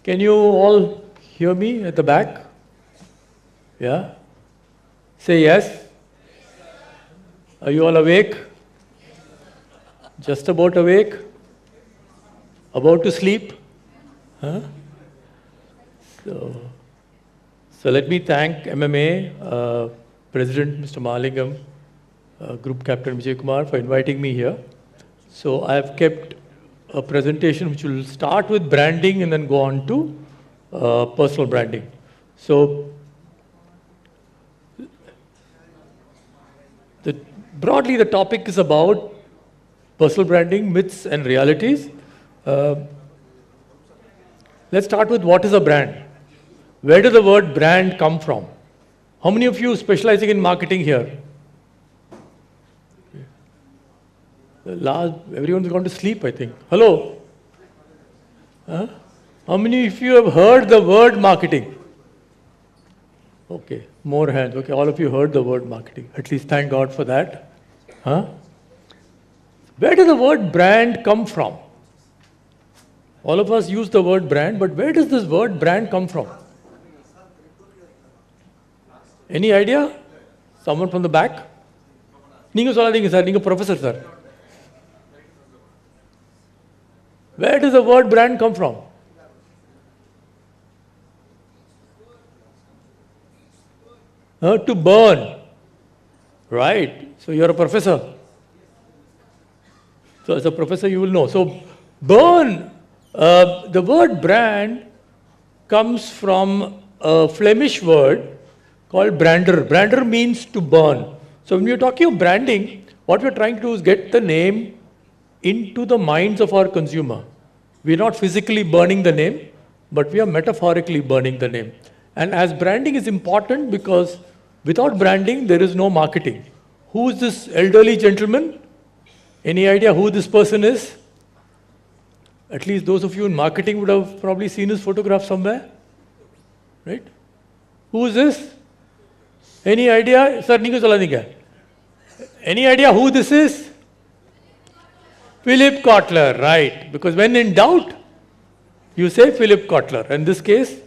Can you all hear me at the back? Yeah? Say yes. Are you all awake? Just about awake? About to sleep? Huh? So let me thank MMA, President Mr. Malingam, Group Captain Vijay Kumar for inviting me here. So I have kept a presentation which will start with branding and then go on to personal branding. So broadly the topic is about personal branding, myths and realities. Let's start with what is a brand. Where does the word brand come from? How many of you specializing in marketing here? Everyone's gone to sleep, I think. Hello? Huh? How many of you have heard the word marketing? Okay, more hands. Okay, all of you heard the word marketing. At least thank God for that. Huh? Where does the word brand come from? All of us use the word brand, but where does this word brand come from? Any idea? Someone from the back? Neenga soladinga sir, neenga professor sir. Where does the word brand come from? To burn. Right. So you're a professor. So as a professor you will know. So burn, the word brand comes from a Flemish word called brander. Brander means to burn. So when we're talking of branding, what we're trying to do is get the name into the minds of our consumer. We're not physically burning the name, but we are metaphorically burning the name. And as branding is important because without branding, there is no marketing. Who is this elderly gentleman? Any idea who this person is? At least those of you in marketing would have probably seen his photograph somewhere. Right? Who is this? Any idea? Sir, any idea who this is? Philip Kotler, right. Because when in doubt, you say Philip Kotler. In this case,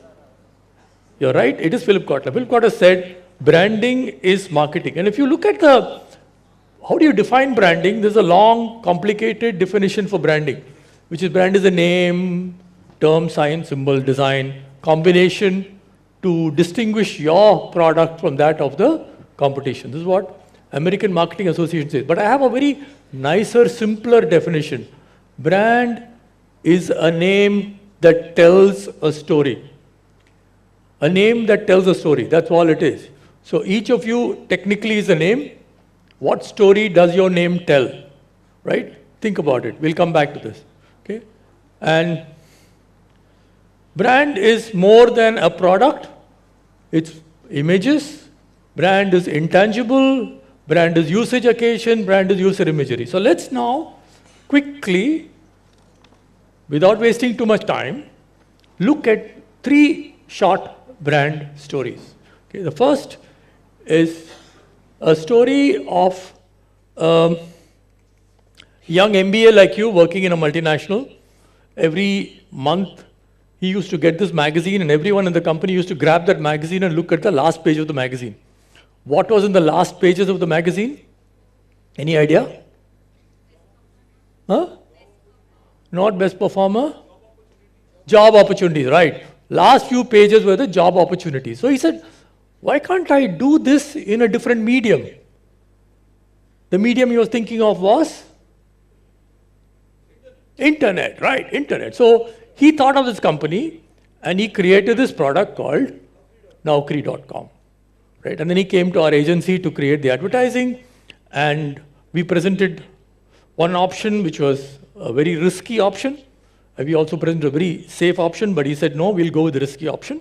you're right, it is Philip Kotler. Philip Kotler said, branding is marketing. And if you look at how do you define branding? There's a long, complicated definition for branding, which is brand is a name, term, sign, symbol, design, combination to distinguish your product from that of the competition. This is what American Marketing Association says. But I have a very nicer, simpler definition. Brand is a name that tells a story. A name that tells a story. That's all it is. So each of you technically is a name. What story does your name tell? Right? Think about it. We'll come back to this. Okay? And brand is more than a product. It's images. Brand is intangible. Brand is usage occasion. Brand is user imagery. So let's now quickly, without wasting too much time, look at 3 short brand stories. Okay, the first is a story of young MBA like you working in a multinational. Every month he used to get this magazine and everyone in the company used to grab that magazine and look at the last page of the magazine. What was in the last pages of the magazine? Any idea? Huh? Not best performer? Job opportunities, right. Last few pages were the job opportunities. So he said, why can't I do this in a different medium? The medium he was thinking of was internet, right? Internet. So he thought of this company and he created this product called Naukri.com. Right? And then he came to our agency to create the advertising and we presented one option which was a very risky option. We also presented a very safe option, but he said, no, we'll go with the risky option.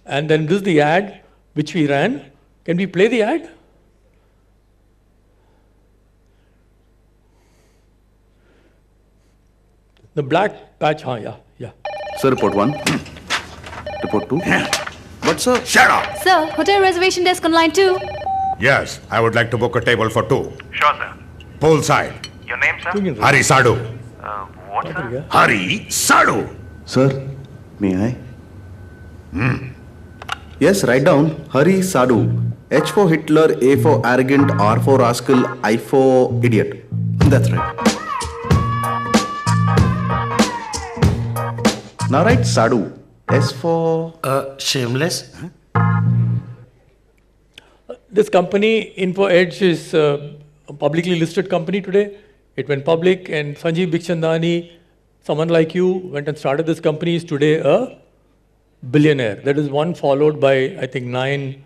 And then this is the ad which we ran. Can we play the ad? The black patch, yeah. Sir, report 1. Report 2. What, sir? Shut up! Sir, hotel reservation desk on line 2. Yes, I would like to book a table for 2. Sure, sir. Poolside. Your name, sir? Hari Sadhu. What, sir? Hari Sadhu. Sir, may I? Yes, write down Hari Sadhu. H for Hitler, A for arrogant, R for rascal, I for idiot. That's right. Now write Sadhu. S for... Shameless. This company, Info Edge, is a publicly listed company today. It went public, and Sanjeev Bikhchandani, someone like you, went and started this company, is today a billionaire. That is one followed by, I think, nine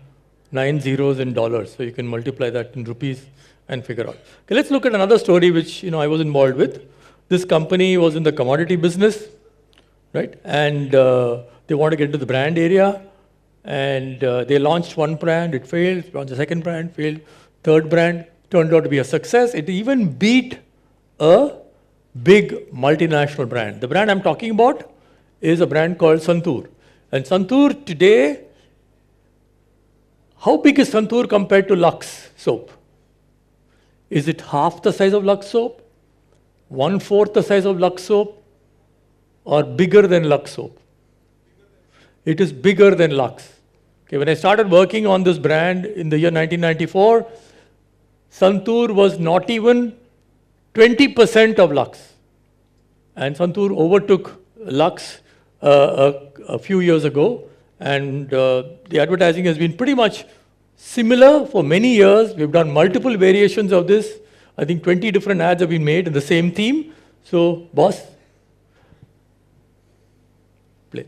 zeros in dollars. So you can multiply that in rupees and figure out. Okay, let's look at another story which I was involved with. This company was in the commodity business, right? And they want to get into the brand area. And they launched one brand, it failed. Launched the second brand, failed. Third brand turned out to be a success. It even beat a big multinational brand. The brand I'm talking about is a brand called Santoor. And Santoor today, how big is Santoor compared to Lux soap? Is it half the size of Lux soap? 1/4 the size of Lux soap? Or bigger than Lux soap? It is bigger than Lux. Okay, when I started working on this brand in the year 1994, Santoor was not even 20% of Lux. And Santoor overtook Lux a few years ago. And the advertising has been pretty much similar for many years. We've done multiple variations of this. I think 20 different ads have been made in the same theme. So, boss, play.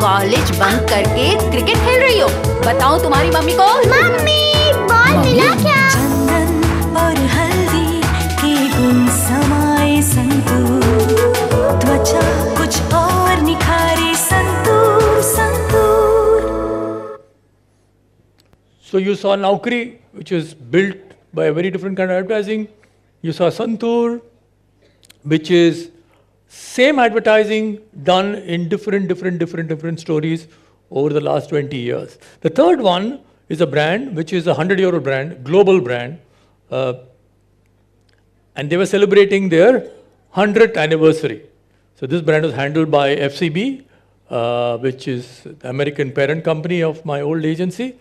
College bunk करके cricket खेल रही हो? बताओ तुम्हारी mummy को। Mummy, ball मिला क्या? चंदन और हल्दी के गुण समाए संतूर, त्वचा कुछ और निखारे santoor santoor. So you saw Naukri, which is built by a very different kind of advertising. You saw Santoor, which is same advertising done in different stories over the last 20 years. The third one is a brand which is a 100-year-old brand, global brand, and they were celebrating their 100th anniversary. So this brand was handled by FCB, which is the American parent company of my old agency.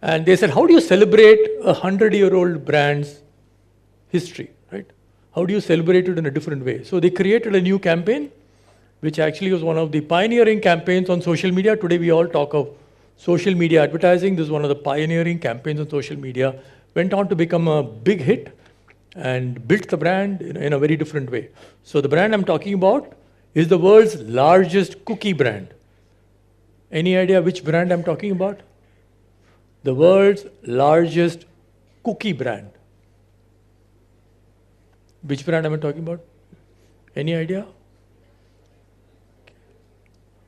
And they said, how do you celebrate a 100-year-old brand's history, right? How do you celebrate it in a different way? So they created a new campaign, which actually was one of the pioneering campaigns on social media. Today we all talk of social media advertising. This is one of the pioneering campaigns on social media. Went on to become a big hit and built the brand in a very different way. So the brand I'm talking about is the world's largest cookie brand. Any idea which brand I'm talking about? The world's largest cookie brand. Which brand am I talking about? Any idea?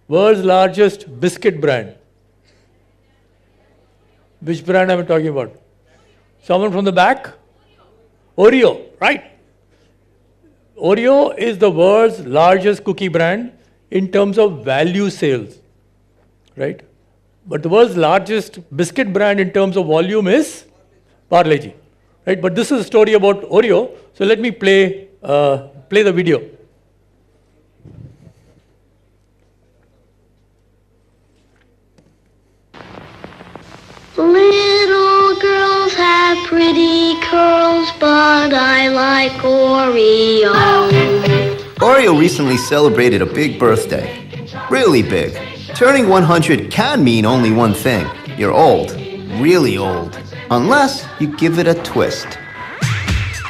World's largest biscuit brand. Which brand am I talking about? Someone from the back? Oreo, right? Oreo is the world's largest cookie brand in terms of value sales, right? But the world's largest biscuit brand in terms of volume is Parle-G, right? But this is a story about Oreo. So let me play the video. Little girls have pretty curls, but I like Oreo. Oreo recently celebrated a big birthday. Really big. Turning 100 can mean only one thing. You're old. Really old. Unless you give it a twist.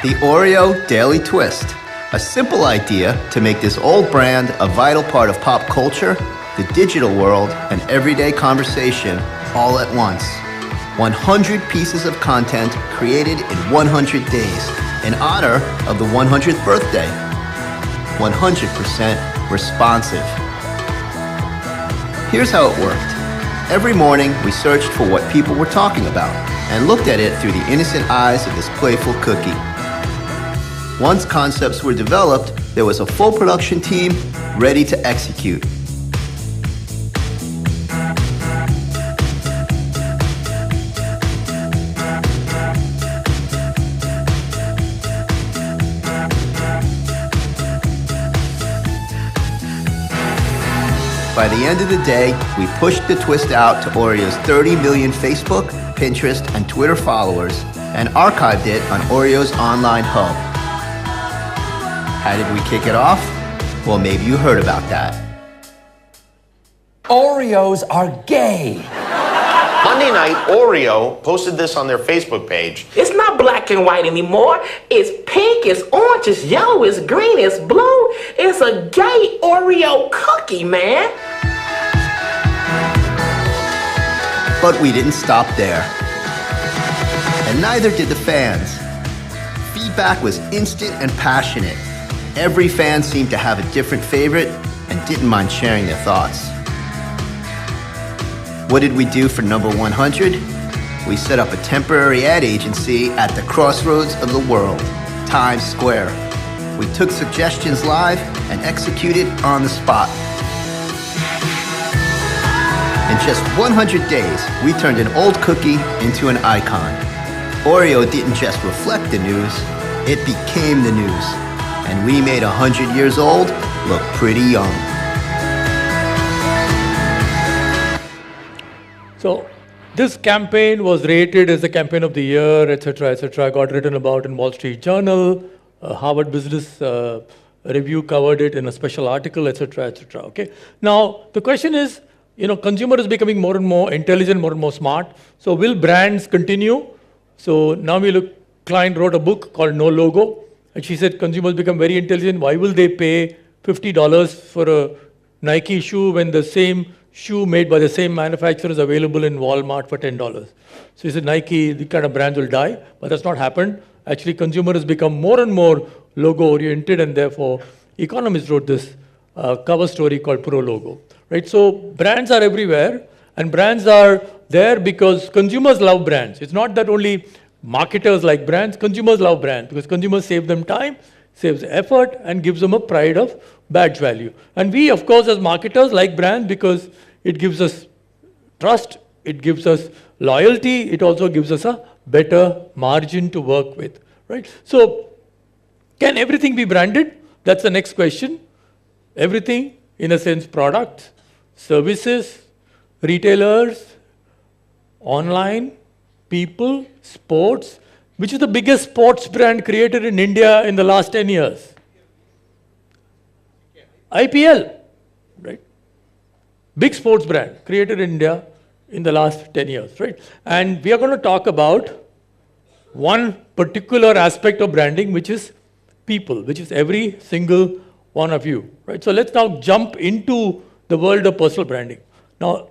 The Oreo Daily Twist. A simple idea to make this old brand a vital part of pop culture, the digital world, and everyday conversation all at once. 100 pieces of content created in 100 days in honor of the 100th birthday. 100% responsive. Here's how it worked. Every morning, we searched for what people were talking about and looked at it through the innocent eyes of this playful cookie. Once concepts were developed, there was a full production team ready to execute. By the end of the day, we pushed the twist out to Oreo's 30 million Facebook, Pinterest, and Twitter followers and archived it on Oreo's online hub. How did we kick it off? Well, maybe you heard about that. Oreos are gay. Monday night, Oreo posted this on their Facebook page. It's not black and white anymore. It's pink, it's orange, it's yellow, it's green, it's blue. It's a gay Oreo cookie, man. But we didn't stop there. And neither did the fans. Feedback was instant and passionate. Every fan seemed to have a different favorite and didn't mind sharing their thoughts. What did we do for number 100? We set up a temporary ad agency at the crossroads of the world, Times Square. We took suggestions live and executed on the spot. In just 100 days, we turned an old cookie into an icon. Oreo didn't just reflect the news, it became the news. And we made 100 years old look pretty young. So this campaign was rated as the campaign of the year, etc., got written about in Wall Street Journal, Harvard Business Review covered it in a special article, etc., okay? Now, the question is, consumer is becoming more and more intelligent, more and more smart. So will brands continue? So now Klein wrote a book called No Logo. And she said consumers become very intelligent. Why will they pay $50 for a Nike shoe when the same shoe made by the same manufacturer is available in Walmart for $10? So he said Nike, the kind of brands will die, but that's not happened. Actually, consumer has become more and more logo-oriented, and therefore, Economist wrote this cover story called Pro Logo. Right? So brands are everywhere, and brands are there because consumers love brands. It's not that only marketers like brands, consumers love brands because consumers save them time, saves effort, and gives them a pride of badge value. And we, of course, as marketers like brands because it gives us trust, it gives us loyalty, it also gives us a better margin to work with, right? So, can everything be branded? That's the next question. Everything, in a sense, products, services, retailers, online, people, sports. Which is the biggest sports brand created in India in the last 10 years? IPL, right? Big sports brand created in India in the last 10 years, right? And we are going to talk about one particular aspect of branding, which is people, which is every single one of you, right? So let's now jump into the world of personal branding. Now,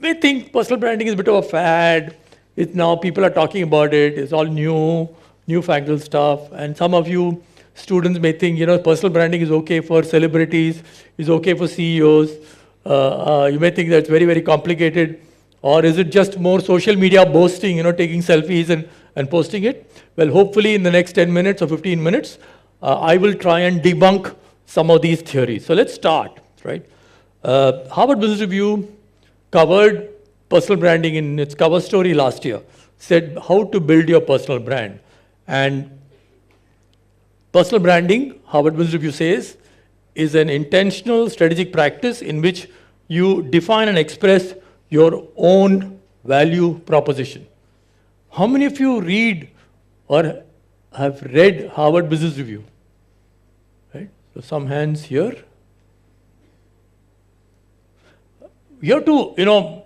we think personal branding is a bit of a fad. It's now people are talking about it. It's all newfangled stuff. And some of you students may think, personal branding is okay for celebrities, is okay for CEOs. You may think that's very, very complicated. Or is it just more social media boasting, taking selfies and posting it? Well, hopefully in the next 10 minutes or 15 minutes, I will try and debunk some of these theories. So let's start, right? Harvard Business Review covered personal branding in its cover story last year, said how to build your personal brand. And personal branding, Harvard Business Review says, is an intentional strategic practice in which you define and express your own value proposition. How many of you read or have read Harvard Business Review? Right? So some hands here. You have to,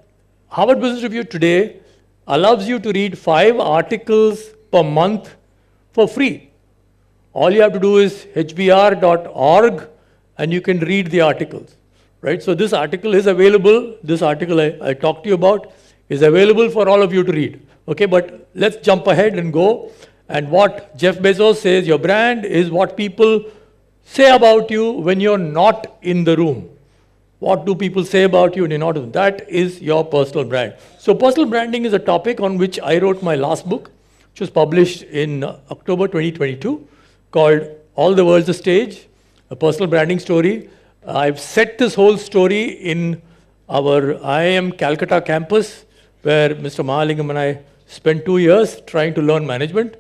Harvard Business Review today allows you to read 5 articles per month for free. All you have to do is hbr.org and you can read the articles, right? So this article is available. This article I talked to you about is available for all of you to read. Okay, but let's jump ahead and go. And what Jeff Bezos says, your brand is what people say about you when you're not in the room. What do people say about you when you're not in the room? That is your personal brand. So personal branding is a topic on which I wrote my last book, which was published in October 2022, called All the World's a Stage, a personal branding story. I've set this whole story in our IIM Calcutta campus, where Mr. Mahalingam and I spent 2 years trying to learn management.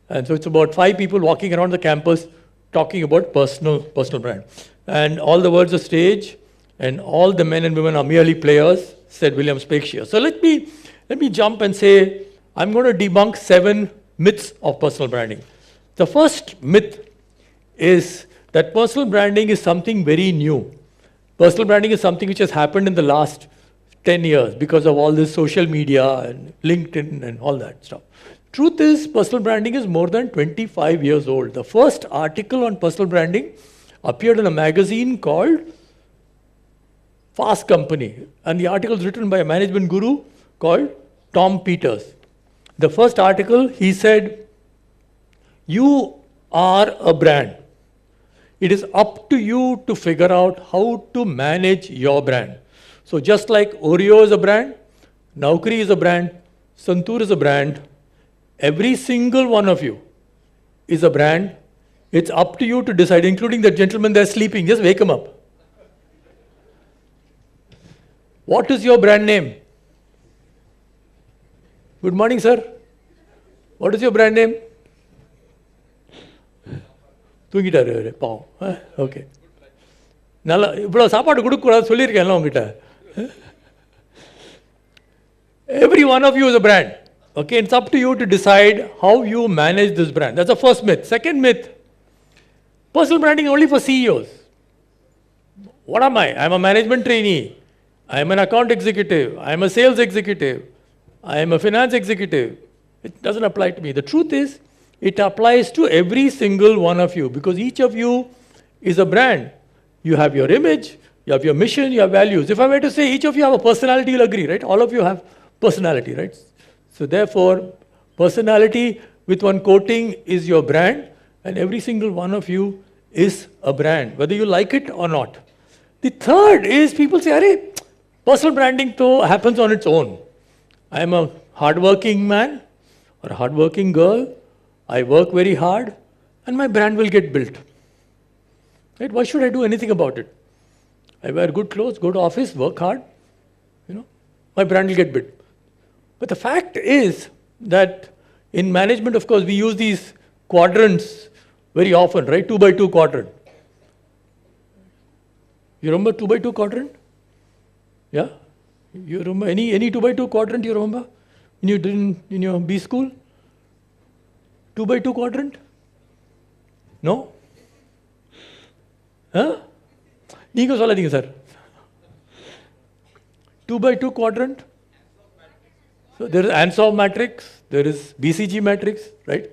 And so it's about 5 people walking around the campus talking about personal brand. And All the World's a Stage and all the men and women are merely players, said William Shakespeare. So let me jump and say, I'm going to debunk 7 myths of personal branding. The first myth is that personal branding is something very new. Personal branding is something which has happened in the last 10 years because of all this social media and LinkedIn and all that stuff. Truth is, personal branding is more than 25 years old. The first article on personal branding appeared in a magazine called Fast Company, and the article was written by a management guru called Tom Peters. The first article, he said, you are a brand. It is up to you to figure out how to manage your brand. So just like Oreo is a brand, Naukri is a brand, Santoor is a brand, every single one of you is a brand. It's up to you to decide, including the gentleman there sleeping, just wake him up. What is your brand name? Good morning, sir. What is your brand name? தூங்கிட்டாரு பாவம். Okay, நல்லா இவ்வளோ சாப்பாடு கொடுக்கக்கூடாது சொல்லியிருக்கேன்ல உங்ககிட்ட. Every one of you is a brand. Okay, it's up to you to decide how you manage this brand. That's the first myth. Second myth, personal branding only for CEOs. What am I? I'm a management trainee. I'm an account executive. I'm a sales executive. I'm a finance executive. It doesn't apply to me. The truth is, it applies to every single one of you because each of you is a brand. You have your image, you have your mission, you have values. If I were to say each of you have a personality, you'll agree, right? All of you have personality, right? So therefore, personality with one coating is your brand, and every single one of you is a brand, whether you like it or not. The third is people say, Arey, personal branding though happens on its own. I am a hardworking man or a hardworking girl. I work very hard, and my brand will get built. Right? Why should I do anything about it? I wear good clothes, go to office, work hard. My brand will get built. But the fact is that in management, of course, we use these quadrants very often, right? 2 by 2 quadrant. You remember 2 by 2 quadrant? Yeah? You remember any 2 by 2 quadrant you remember? When you did in your B school? 2 by 2 quadrant? No? Huh? நீங்க சொல்லாதீங்க sir. 2 by 2 quadrant? So there is Ansov matrix, there is BCG matrix, right?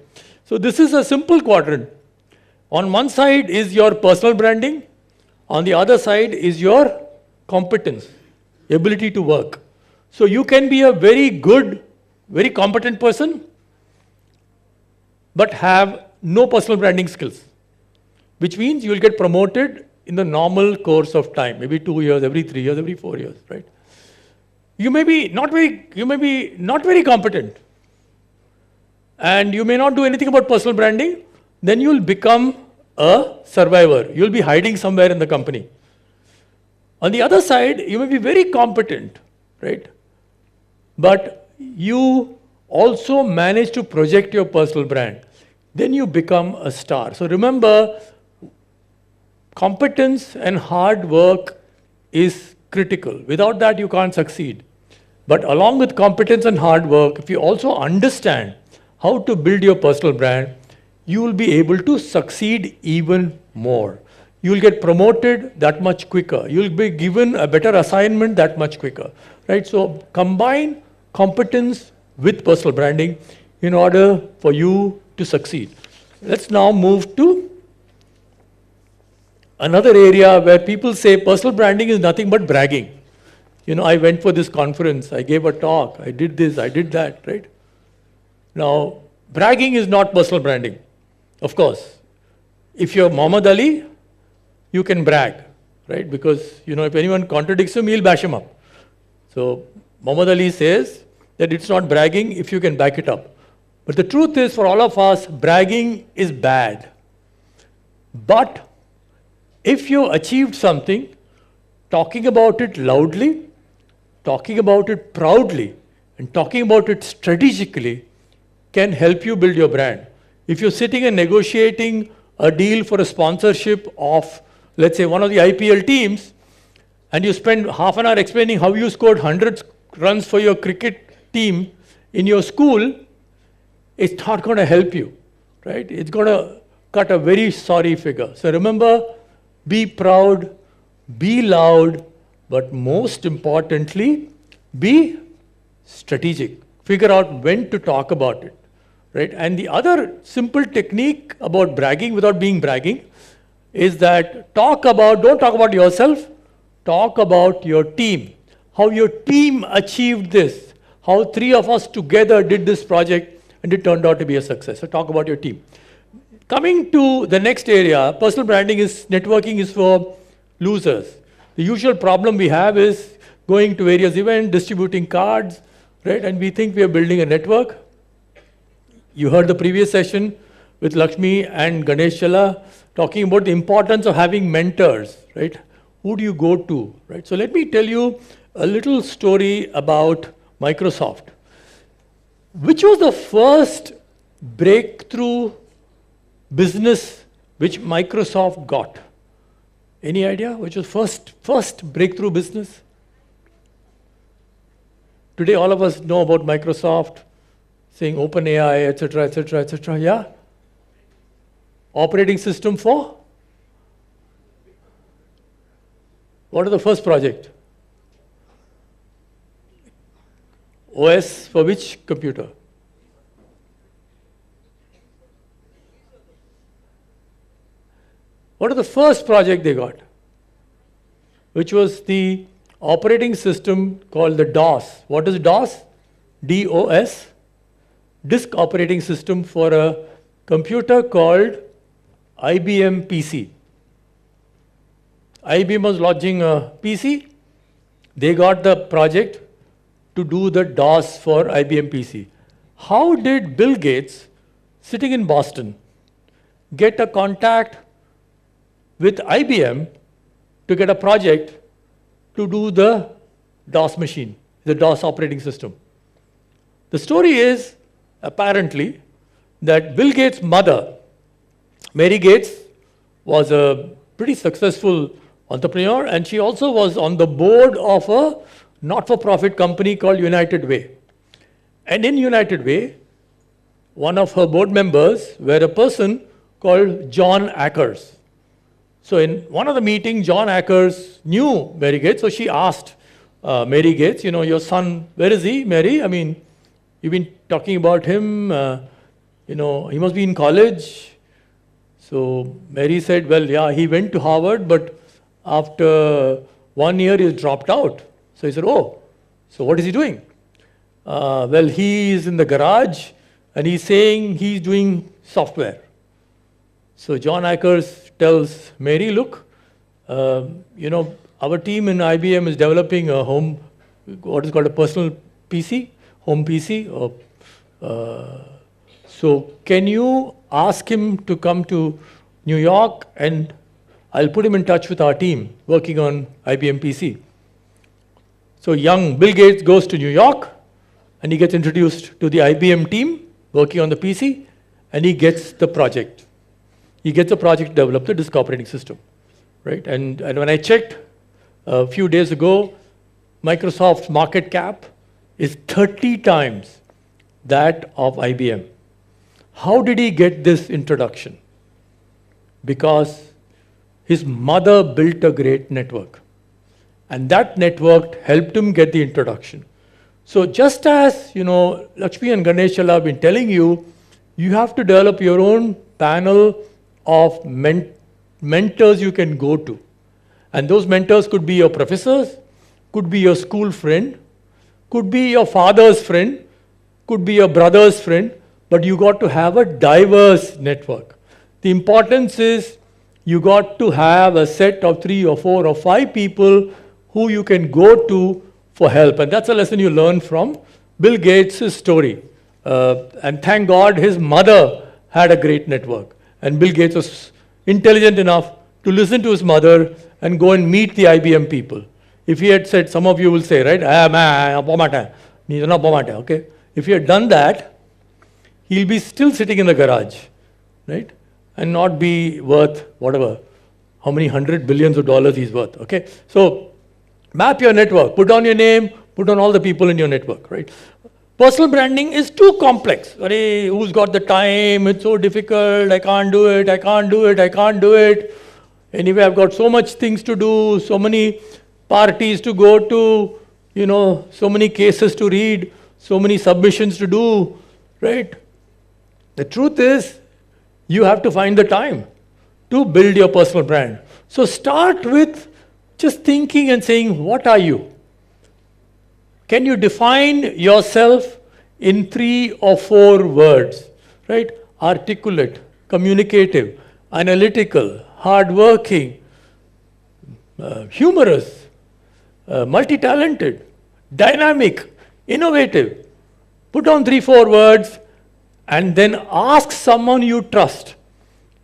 So this is a simple quadrant. On one side is your personal branding, on the other side is your competence, ability to work. So you can be a very good, very competent person, but have no personal branding skills, which means you will get promoted in the normal course of time, maybe 2 years, every 3 years, every 4 years, right? You may be not very competent, and you may not do anything about personal branding. Then you will become a survivor. You will be hiding somewhere in the company. On the other side, you may be very competent, right? But you also manage to project your personal brand. Then you become a star. So remember, competence and hard work is critical. Without that, you can't succeed. But along with competence and hard work, if you also understand how to build your personal brand, you will be able to succeed even more. You will get promoted that much quicker. You will be given a better assignment that much quicker, right? So combine competence with personal branding in order for you to succeed. Let's now move to another area where people say personal branding is nothing but bragging. I went for this conference, I gave a talk, I did this, I did that, right? Now, bragging is not personal branding. Of course, if you're Muhammad Ali, you can brag, right? Because, if anyone contradicts him, he'll bash him up. So, Muhammad Ali says that it's not bragging if you can back it up. But the truth is, for all of us, bragging is bad. But if you achieved something, talking about it loudly, talking about it proudly, and talking about it strategically can help you build your brand. If you're sitting and negotiating a deal for a sponsorship of, let's say, one of the IPL teams, and you spend half an hour explaining how you scored 100 runs for your cricket team in your school, it's not going to help you, right? It's going to cut a very sorry figure. So remember, be proud, be loud, but most importantly, be strategic. Figure out when to talk about it, right? And the other simple technique about bragging without being bragging is that don't talk about yourself, talk about your team. How your team achieved this, how 3 of us together did this project and it turned out to be a success. So talk about your team. Coming to the next area, personal branding is, networking is for losers. The usual problem we have is going to various events, distributing cards, right? And we think we are building a network. You heard the previous session with Lakshmi and Ganesh Chala talking about the importance of having mentors, right? Who do you go to, right? So let me tell you a little story about Microsoft. Which was the first breakthrough business which Microsoft got? Any idea? Which was first breakthrough business? Today all of us know about Microsoft, saying OpenAI, etc., etc., etc. Yeah? Operating system for? What is the first project? OS for which computer? What is the first project they got? Which was the operating system called the DOS. What is DOS? DOS. Disk operating system for a computer called IBM PC. IBM was launching a PC. They got the project to do the DOS for IBM PC. How did Bill Gates, sitting in Boston, get a contact with IBM to get a project to do the DOS machine, the DOS operating system? The story is, apparently, that Bill Gates' mother, Mary Gates, was a pretty successful entrepreneur, and she also was on the board of a not-for-profit company called United Way. And in United Way, one of her board members were a person called John Ackers. So in one of the meetings, John Ackers knew Mary Gates, so she asked Mary Gates, you know, your son, where is he, Mary? I mean, you've been talking about him, you know, he must be in college. So Mary said, well, yeah, he went to Harvard, but after 1 year, he dropped out. So he said, oh, so what is he doing? Well, he is in the garage, and he's saying he's doing software. So John Ackers tells Mary, look, you know, our team in IBM is developing a what is called a personal PC, home PC. So can you ask him to come to New York, and I'll put him in touch with our team working on IBM PC. So young Bill Gates goes to New York, and he gets introduced to the IBM team working on the PC, and he gets the project. He gets a project to develop the disk operating system, right? And when I checked a few days ago, Microsoft's market cap is 30 times that of IBM. How did he get this introduction? Because his mother built a great network, and that network helped him get the introduction. So just as, you know, Lakshmi and Ganesh have been telling you, you have to develop your own panel of mentors you can go to. And those mentors could be your professors, could be your school friend, could be your father's friend, could be your brother's friend, but you got to have a diverse network. The importance is you got to have a set of 3 or 4 or 5 people who you can go to for help. And that's a lesson you learn from Bill Gates' story. And thank God his mother had a great network. And Bill Gates was intelligent enough to listen to his mother and go and meet the IBM people. If he had said, some of you will say, right, okay? If he had done that, he'll be still sitting in the garage, right? And not be worth whatever, how many $100 billion he's worth, okay? So Map your network. Put down your name, put down all the people in your network, right? Personal branding is too complex. Arey, who's got the time? It's so difficult. I can't do it. I can't do it. I can't do it. Anyway, I've got so much things to do, so many parties to go to, so many cases to read, so many submissions to do, right? The truth is, you have to find the time to build your personal brand. So start with just thinking and saying, what are you? Can you define yourself in 3 or 4 words, right? Articulate, communicative, analytical, hardworking, humorous, multi-talented, dynamic, innovative. Put down 3-4 words and then ask someone you trust.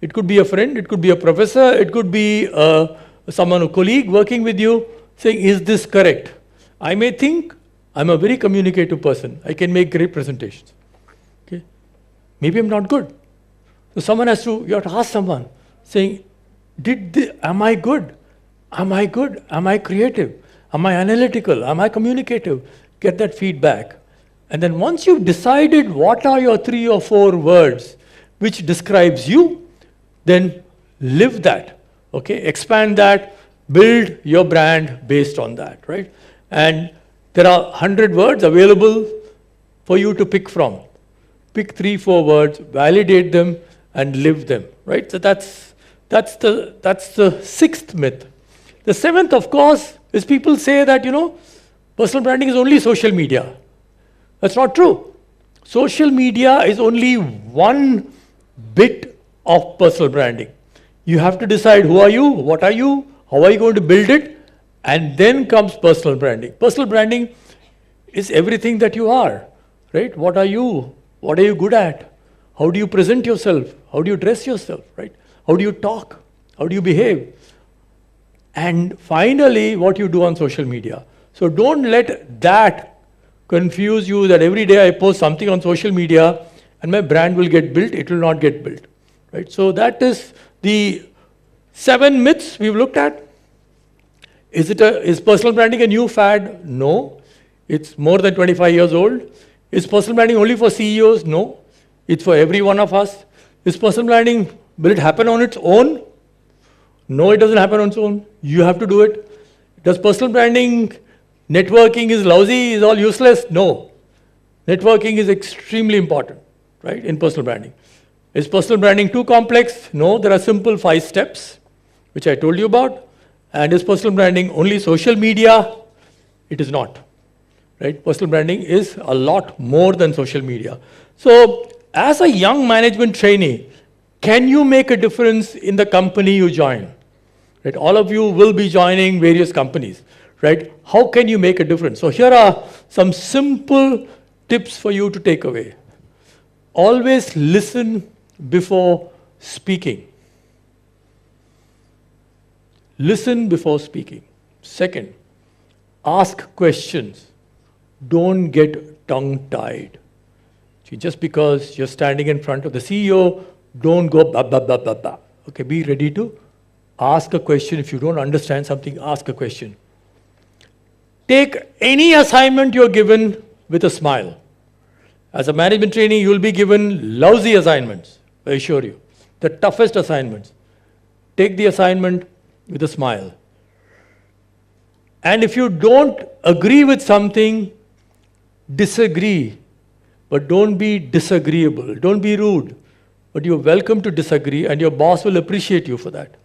It could be a friend, it could be a professor, it could be a colleague working with you, saying, is this correct? I may think I'm a very communicative person. I can make great presentations. Okay? Maybe I'm not good. So you have to ask someone, saying, am I good? Am I good? Am I creative? Am I analytical? Am I communicative? Get that feedback. And then once you've decided what are your 3 or 4 words which describes you, then live that. Okay? Expand that, build your brand based on that, right? And there are 100 words available for you to pick from. Pick 3-4 words, validate them, and live them, right? So that's the 6th myth. The 7th, of course, is people say that, personal branding is only social media. That's not true. Social media is only one bit of personal branding. You have to decide who are you, what are you, how are you going to build it, and then comes personal branding. Personal branding is everything that you are, right? What are you? What are you good at? How do you present yourself? How do you dress yourself, right? How do you talk? How do you behave? And finally, what you do on social media. So don't let that confuse you that every day I post something on social media and my brand will get built. It will not get built, right? So that is the 7 myths we've looked at. Is personal branding a new fad? No. It's more than 25 years old. Is personal branding only for CEOs? No. It's for every one of us. Is personal branding, will it happen on its own? No, it doesn't happen on its own. You have to do it. Does personal branding, networking is lousy, is all useless? No. Networking is extremely important, right, in personal branding. Is personal branding too complex? No, there are simple 5 steps, which I told you about. And is personal branding only social media? It is not, right? Personal branding is a lot more than social media. So, as a young management trainee, can you make a difference in the company you join? Right? All of you will be joining various companies, right? How can you make a difference? So, here are some simple tips for you to take away. Always listen before speaking. Listen before speaking. Second, ask questions. Don't get tongue-tied. Just because you're standing in front of the CEO, don't go blah, blah, blah, blah, blah. Okay, be ready to ask a question. If you don't understand something, ask a question. Take any assignment you're given with a smile. As a management trainee, you'll be given lousy assignments, I assure you. The toughest assignments. Take the assignment with a smile. And if you don't agree with something, disagree. But don't be disagreeable. Don't be rude. But you're welcome to disagree, and your boss will appreciate you for that.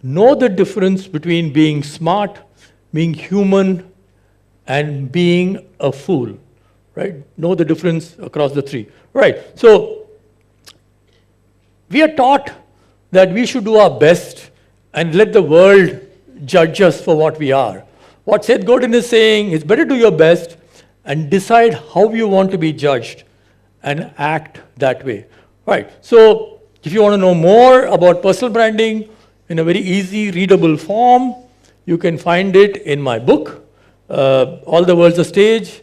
Know the difference between being smart, being human, and being a fool. Right? Know the difference across the 3. Right. So, we are taught that we should do our best and let the world judge us for what we are. What Seth Godin is saying is better do your best and decide how you want to be judged and act that way. Right. So, if you want to know more about personal branding in a very easy, readable form, you can find it in my book, All the World's a Stage.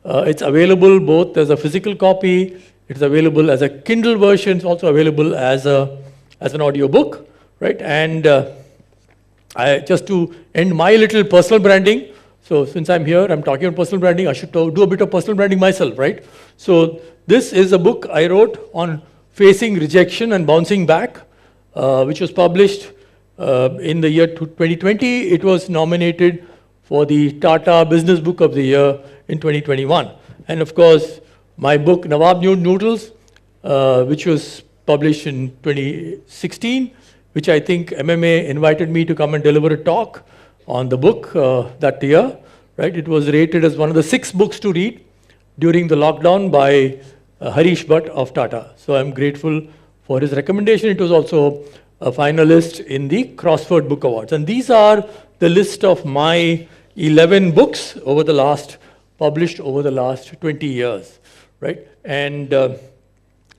It's available both as a physical copy, it's available as a Kindle version, it's also available as an audio book, right? And just to end my little personal branding. So since I'm here, I'm talking about personal branding, I should do a bit of personal branding myself, right? So this is a book I wrote on facing rejection and bouncing back, which was published in the year 2020. It was nominated for the Tata Business Book of the Year in 2021. And of course, my book, Nawab Noodles, which was published in 2016, which I think MMA invited me to come and deliver a talk on the book that year, right? It was rated as one of the 6 books to read during the lockdown by Harish Bhatt of Tata. So I'm grateful for his recommendation. It was also a finalist in the Crossword Book Awards. And these are the list of my 11 books published over the last 20 years, right? And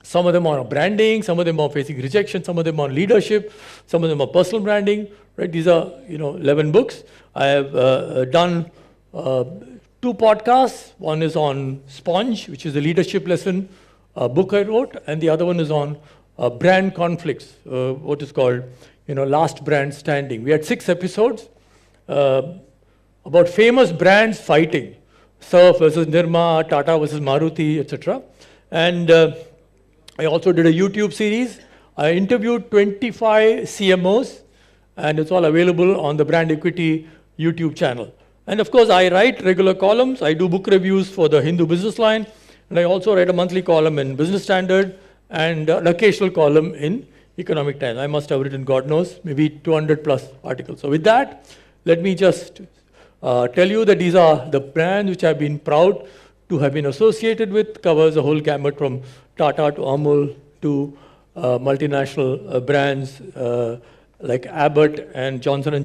some of them are on branding, some of them are facing rejection, some of them on leadership, some of them are personal branding, right? These are, 11 books. I have done 2 podcasts. One is on Sponge, which is a leadership lesson book I wrote, and the other one is on brand conflicts, what is called, Last Brand Standing. We had 6 episodes about famous brands fighting, Surf versus Nirma, Tata versus Maruti, etc. And I also did a YouTube series. I interviewed 25 CMOs, and it's all available on the Brand Equity YouTube channel. And of course, I write regular columns. I do book reviews for the Hindu Business Line, and I also write a monthly column in Business Standard and an occasional column in Economic Times. I must have written, God knows, maybe 200 plus articles. So with that, let me just tell you that these are the brands which I've been proud to have been associated with. Covers a whole gamut from Tata to Amul to multinational brands like Abbott and Johnson &